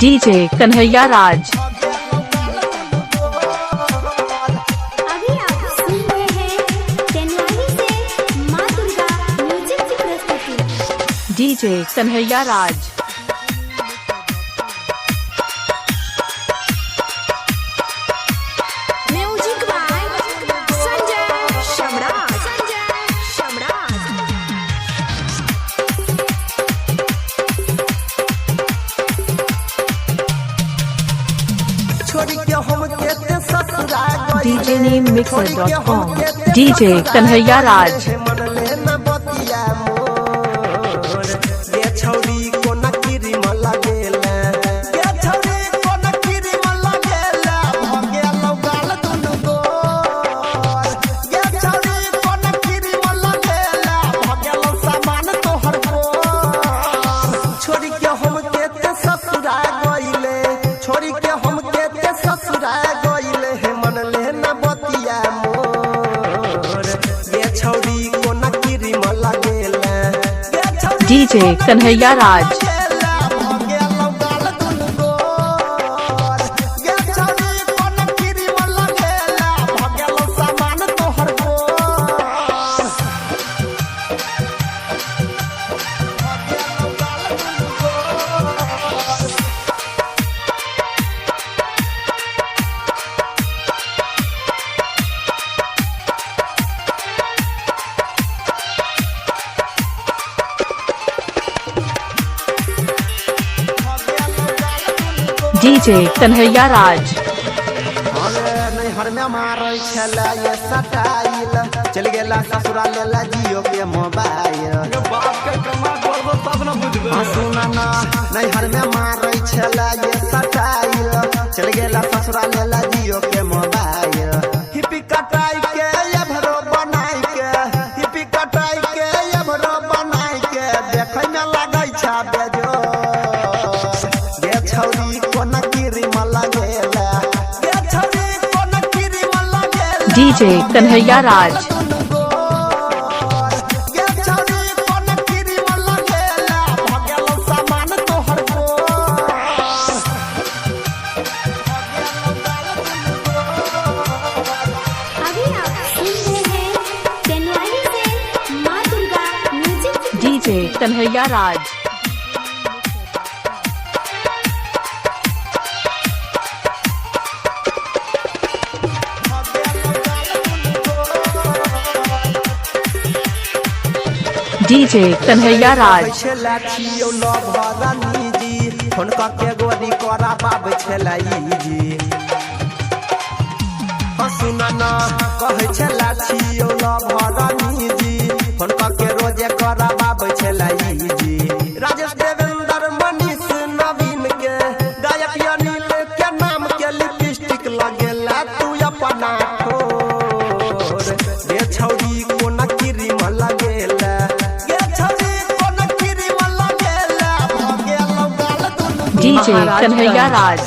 DJ Kanhaiya राज। अभी आप सुन रहे हैं तेनवाली से माँ दुर्गा म्यूजिक की प्रस्तुति। DJ Kanhaiya Raj. Music by Sanjay Samrat. छोड़ी के हम केते ससुरा गइले DJ name mixer.com। DJ Kanhaiya Raj. मन लेना बतिया मोर ये छौरी को नकीरी म लगेला ये छौरी को नकीरी म लगेला भगे लौगाल दुनु गोर ये छौरी को नकीरी म लगेला भगे लौ सामान तोहर गोर छोड़ी के हम केते ससुरा गइले छोड़ी के हम केते ससुरा गइले हे मन लेना बतिया मोर ये छौरी को नकीरी म लगेला ये छौरी डीजे कन्हैया राज। भगे लौगाल दुनु गोर ये छौरी को नकीरी म लगेला भगे लौ सामान तोहर गोर भगे लौगाल दुनु गोर डीजे कन्हैया राज। अरे नैहर में मारै छला ये सटाइल चल गेला ससुरा लेला जियो के मोबाइल बाप के कमा करबो तब न बुझबे सुना ना नैहर में मारै छला ये सटाइल चल गेला ससुरा लेला जियो के मोबाइल हिपी कटाई के ये भरो बनाई के हिपी कटाई के ये भरो बनाई के देखै में लागै छा बेजो ये छौरी को नकीरी म लगेला ये छौरी को नकीरी म लगेला डीजे कन्हैया राज। ये छौरी को नकीरी म लगेला भगे लौ सामान तोहर गोर अभी आप सुन रहे हैं तेनवाली से माँ दुर्गा म्यूजिक की डीजे कन्हैया राज। डीजे कन्हैया राज। छला छियौ न भरानी जी फोन करके गोरी करा बाब छलाई जी सुना ना कहै छला छियौ न भरानी जी फोन करके रोजे करा बाब छलाई जी राजेश देवेंद्र मनीष नवीन के गायक अनिल के नाम के लिपस्टिक लगेला तू अपना ठोर ये छौरी को नकीरी म लगेला ये छौरी को नकीरी म लगेला भगे लौगाल दुनु डीजे कन्हैया राज।